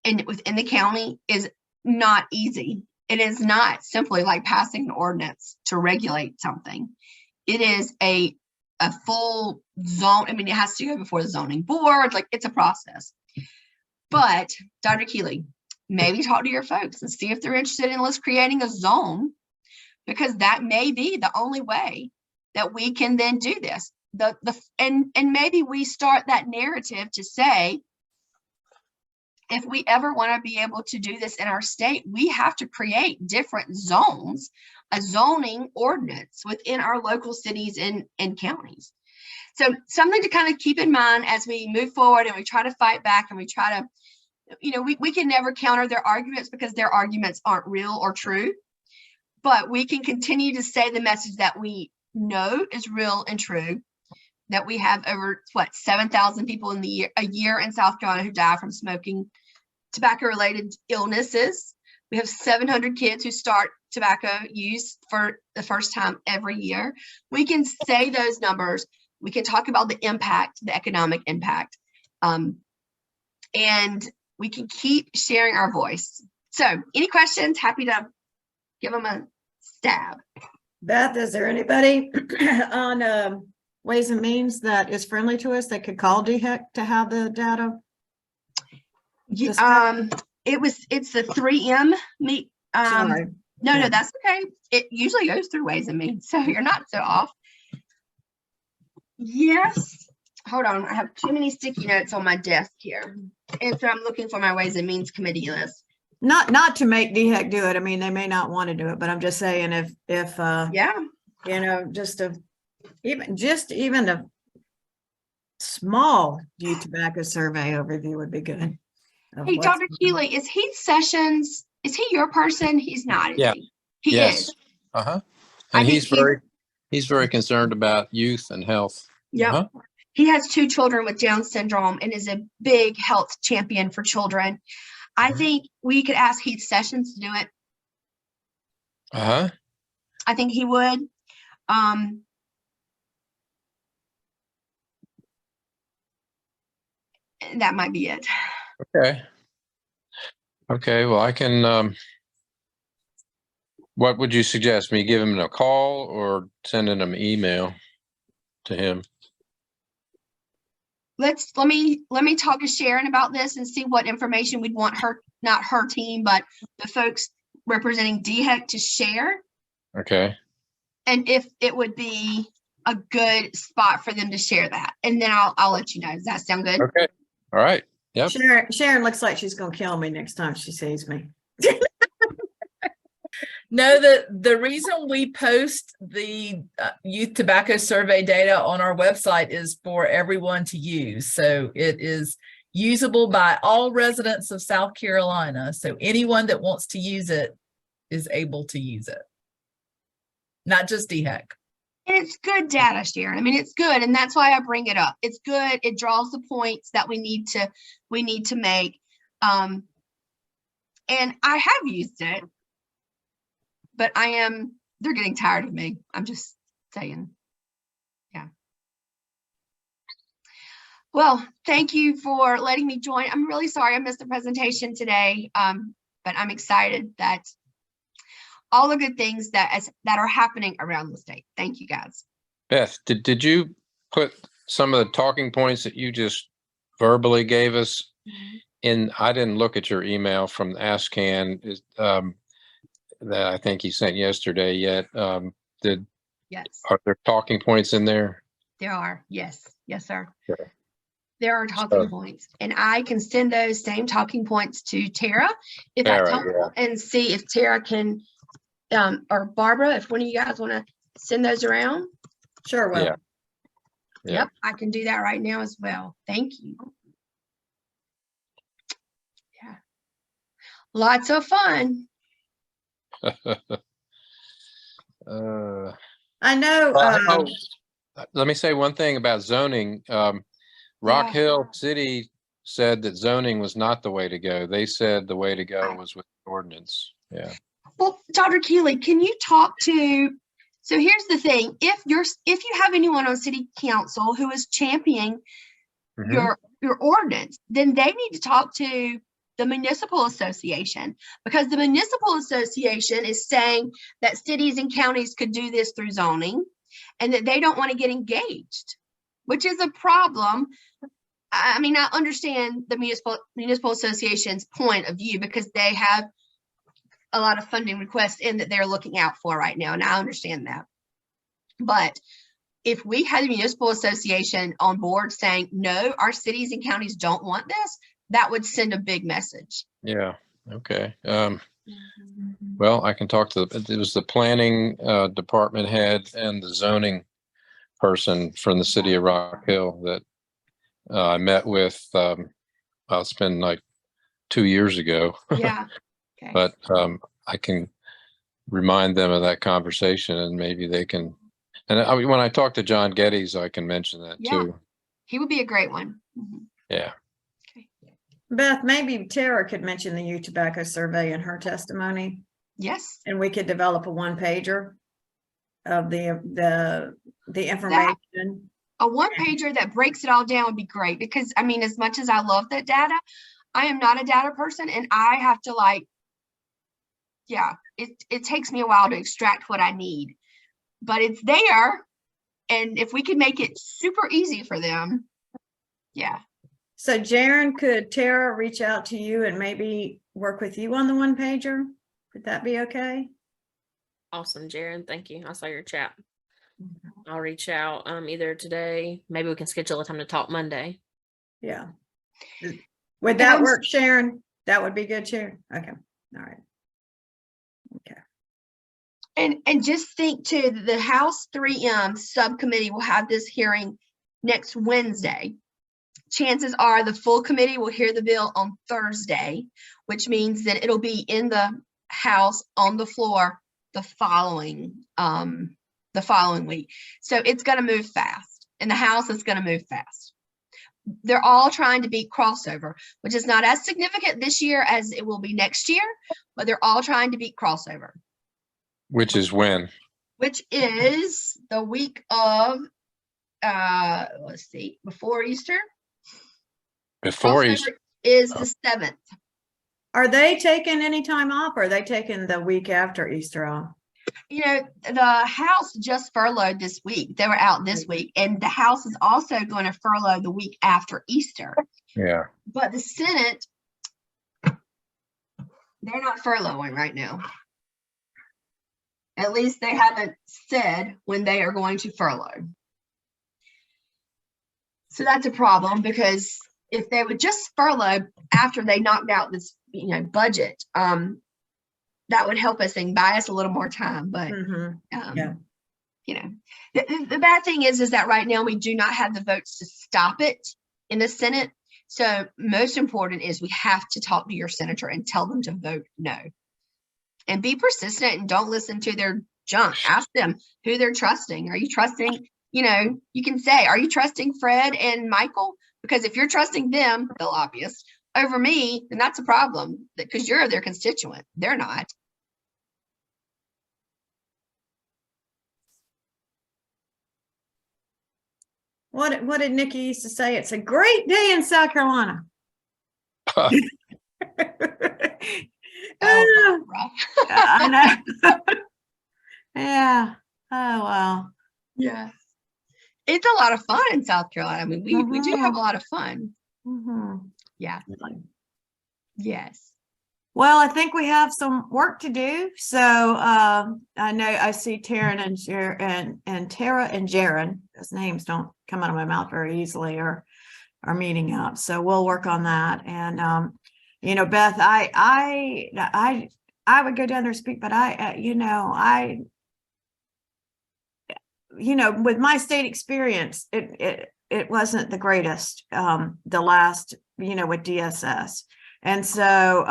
G: and within the county is not easy. It is not simply like passing an ordinance to regulate something. It is a full zone. I mean, it has to go before the zoning board. Like, it's a process. But Dr. Keeley, maybe talk to your folks and see if they're interested in us creating a zone, because that may be the only way that we can then do this. And maybe we start that narrative to say, if we ever want to be able to do this in our state, we have to create different zones, a zoning ordinance within our local cities and counties. So something to kind of keep in mind as we move forward and we try to fight back and we try to, we can never counter their arguments because their arguments aren't real or true, but we can continue to say the message that we know is real and true, that we have over 7,000 people in a year in South Carolina who die from smoking tobacco-related illnesses. We have 700 kids who start tobacco use for the first time every year. We can say those numbers. We can talk about the impact, the economic impact, and we can keep sharing our voice. So any questions? Happy to give them a stab.
A: Beth, is there anybody on Ways and Means that is friendly to us that could call DHEC to have the data?
G: It's the 3M meet.
A: Sorry.
G: No, that's okay. It usually goes through Ways and Means, so you're not so off. Yes. Hold on. I have too many sticky notes on my desk here. And so I'm looking for my Ways and Means committee list.
A: not to make DHEC do it. I mean, they may not want to do it, but I'm just saying if
G: Yeah.
A: you know, even a small youth tobacco survey overview would be good. of
G: Hey,
A: what's
G: Dr.
A: going on.
G: Keeley, is Heath Sessions, is he your person? He's not, is
E: Yeah.
G: he? He
E: Yes.
G: is.
E: Uh-huh.
G: I
E: And
G: think
E: he's very concerned about youth and health.
G: Yep.
E: Uh-huh.
G: He has 2 children with Down syndrome and is a big health champion for children. I think we could ask Heath Sessions to do it.
E: Uh-huh.
G: I think he would. That might be it.
E: Okay. Okay, well, I can, what would you suggest? Me give him a call or sending him an email to him?
G: Let me talk to Sharon about this and see what information we'd want her, not her team, but the folks representing DHEC to share,
E: Okay.
G: and if it would be a good spot for them to share that. And then I'll let you know. Does that sound good?
E: Okay. All right. Yep.
A: Sharon looks like she's gonna kill me next time she sees me.
H: No, the reason we post the youth tobacco survey data on our website is for everyone to use. So it is usable by all residents of South Carolina. So anyone that wants to use it is able to use it. Not just DHEC.
G: And it's good data, Sharon. I mean, it's good, and that's why I bring it up. It's good. It draws the points that we need to make. And I have used it, but they're getting tired of me. I'm just saying. Yeah. Well, thank you for letting me join. I'm really sorry I missed the presentation today, but I'm excited that all the good things that are happening around the state. Thank you, guys.
E: Beth, did you put some of the talking points that you just verbally gave us in? I didn't look at your email from ACS CAN that I think he sent yesterday yet.
G: Yes,
E: Are there talking points in there?
G: there are. Yes, sir.
E: Sure.
G: There are talking points, and I can send those same talking points to Tara if that's
E: Tara,
G: helpful, and see if Tara can, or Barbara, if one of you guys want to send those around.
A: Sure will.
E: Yeah. Yeah.
G: Yep, I can do that right now as well. Thank you. Yeah, lots of fun.
A: I know.
E: Let me say one thing about zoning. Rock
G: Yeah.
E: Hill City said that zoning was not the way to go. They said the way to go was with ordinance. Yeah.
G: Well, Dr. Keeley, can you talk to, so here's the thing, if you have anyone on city council who is championing
E: Mhm.
G: your ordinance, then they need to talk to the municipal association, because the municipal association is saying that cities and counties could do this through zoning and that they don't want to get engaged, which is a problem. I mean, I understand the municipal association's point of view because they have a lot of funding requests in that they're looking out for right now, and I understand that. But if we had the municipal association on board saying, no, our cities and counties don't want this, that would send a big message.
E: Yeah. Okay. Well, I can talk to it was the planning department head and the zoning person from the city of Rock Hill that I met with. It's been like 2 years ago.
G: Yeah. Okay.
E: But I can remind them of that conversation, and maybe they can. And when I talk to John Geddes, I can mention that
G: Yeah.
E: too.
G: He would be a great one.
E: Yeah.
A: Beth, maybe Tara could mention the youth tobacco survey in her testimony,
G: Yes.
A: and we could develop a one pager of the information.
G: A one pager that breaks it all down would be great, because I mean, as much as I love that data, I am not a data person, and I have to it takes me a while to extract what I need, but it's there. And if we could make it super easy for them. Yeah.
A: So Jaren, could Tara reach out to you and maybe work with you on the one pager? Would that be okay?
B: Awesome, Jaron. Thank you. I saw your chat. I'll reach out either today. Maybe we can schedule a time to talk Monday.
A: Yeah. Would that work, Sharon? That would be good, Sharon. Okay. All right. Okay.
G: And just think too, the House 3M subcommittee will have this hearing next Wednesday. Chances are the full committee will hear the bill on Thursday, which means that it'll be in the House on the floor the following week. So it's going to move fast, and the House is going to move fast. They're all trying to beat crossover, which is not as significant this year as it will be next year, but they're all trying to beat crossover.
E: Which is when?
G: Which is the week of, let's see, before Easter.
E: Before
G: Crossover
E: Easter.
G: is the 7th.
A: Are they taking any time off, or are they taking the week after Easter off?
G: You know, the House just furloughed this week. They were out this week, and the House is also going to furlough the week after Easter.
E: Yeah.
G: But the Senate, they're not furloughing right now. At least they haven't said when they are going to furlough. So that's a problem, because if they would just furlough after they knocked out this, budget, that would help us and buy us a little more time. But,
A: Yeah.
G: the bad thing is that right now we do not have the votes to stop it in the Senate. So most important is we have to talk to your senator and tell them to vote no. And be persistent and don't listen to their junk. Ask them who they're trusting. Are you trusting, you can say, are you trusting Fred and Michael? Because if you're trusting them, the lobbyists, over me, then that's a problem, because you're their constituent. They're not.
A: What did Nikki used to say? It's a great day in South Carolina.
G: Oh,
A: I know. Yeah. Oh, well.
G: yeah. It's a lot of fun in South Carolina. I mean, we do have a lot of fun. Yeah. Yes.
A: Well, I think we have some work to do. So I know I see Taryn and Tara and Jaron. Those names don't come out of my mouth very easily, or are meeting up. So we'll work on that. And Beth, I would go down there and speak, but with my state experience, it wasn't the greatest, the last, with DSS. And so,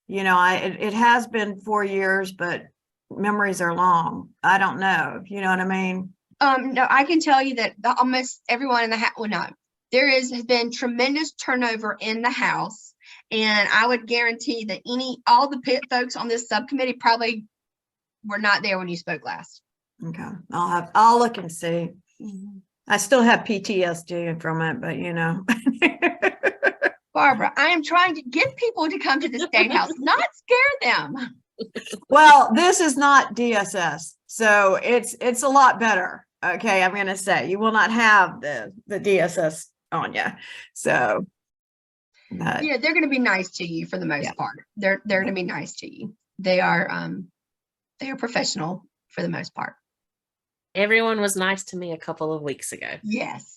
A: it has been 4 years, but memories are long. I don't know. You know what I mean?
G: No, I can tell you that almost everyone in the House, well, no, there has been tremendous turnover in the House. And I would guarantee that all the folks on this subcommittee probably were not there when you spoke last.
A: Okay. I'll look and see. I still have PTSD from it, but
G: Barbara, I am trying to get people to come to the State House, not scare them.
A: Well, this is not DSS, so it's a lot better. Okay, I'm going to say you will not have the DSS on you. So, but,
G: they're going to be nice to you for the most part. They're going to be nice to you. They are professional for the most part.
B: Everyone was nice to me a couple of weeks ago.
G: Yes.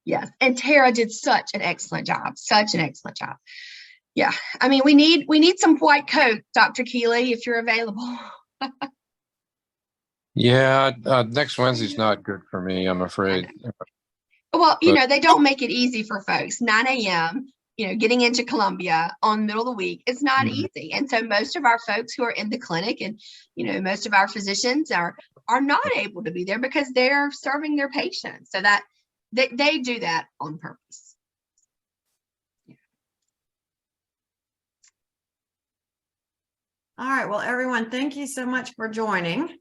G: Yes. And Tara did such an excellent job. Yeah. I mean, we need some white coat, Dr. Keeley, if you're available.
E: Yeah, next Wednesday's not good for me, I'm afraid.
G: Well, they don't make it easy for folks. 9 a.m., getting into Columbia on middle of the week, it's not easy. And so most of our folks who are in the clinic and, most of our physicians are not able to be there because they're serving their patients. So that they do that on purpose. Yeah.
A: all right. Well, everyone, thank you so much for joining.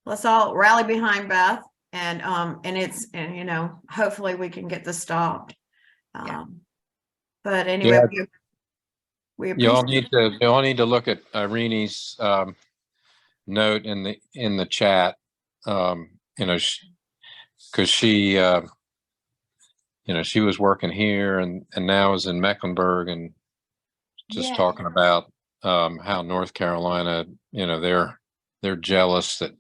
A: Let's all rally behind Beth, and hopefully we can get this stopped. But anyway, we
E: You all
A: appreciate
E: need to look at Irene's note in the chat, because she was working here and now is in Mecklenburg, and just talking about how North Carolina, they're jealous that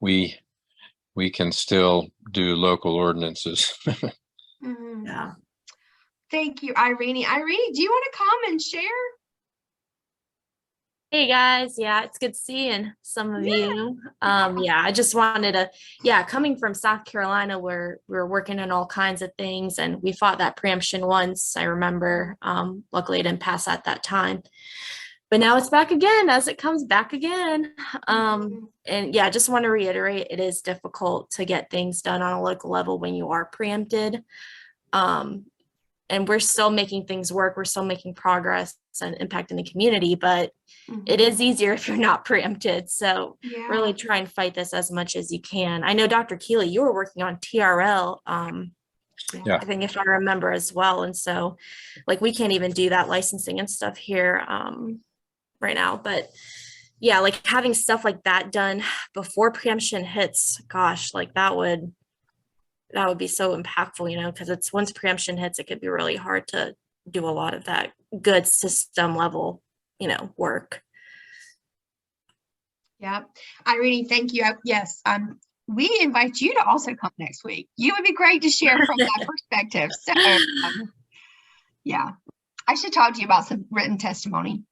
E: we can still do local ordinances.
A: Yeah.
G: Thank you, Irene. Irene, do you want to come and share?
B: Hey guys, yeah, it's good seeing some of you. Yeah, I just wanted to, yeah, coming from South Carolina where we were working on all kinds of things and we fought that preemption once, I remember. Luckily it didn't pass at that time. But now it's back again as it comes back again. And yeah, I just want to reiterate, it is difficult to get things done on a local level when you are preempted. And we're still making things work. We're still making progress and impacting the community, but it is easier if you're not preempted. So
G: Yeah.
B: really try and fight this as much as you can. I know Dr. Keeley, you were working on TRL,
E: Yeah.
B: I think if I remember as well. And so like we can't even do that licensing and stuff here right now. But yeah, like having stuff like that done before preemption hits, gosh, like that would be so impactful, you know, because it's once preemption hits, it could be really hard to do a lot of that good system level, you know, work.
G: Yeah. Irene, thank you. Yes. We invite you to also come next week. You would be great to share from that perspective. So yeah, I should talk to you about some written testimony.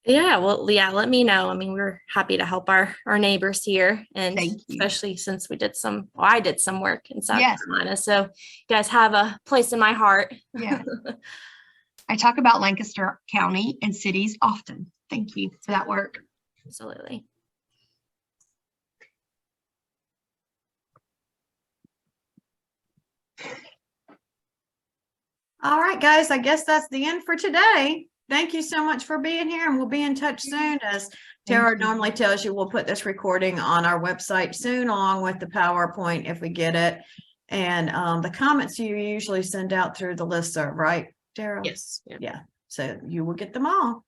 B: Yeah, well, yeah, let me know. I mean, we're happy to help our neighbors here, and
G: Thank you.
B: especially since we did some, well, I did some work in South
G: Yes.
B: Carolina. So you guys have a place in my heart.
G: Yeah. I talk about Lancaster County and cities often. Thank you for that work.
B: Absolutely.
A: All right, guys, I guess that's the end for today. Thank you so much for being here, and we'll be in touch soon. As Tara normally tells you, we'll put this recording on our website soon, along with the PowerPoint if we get it. And the comments you usually send out through the listserv, right, Tara?
B: Yes. Yeah.
A: Yeah, so you will get them all.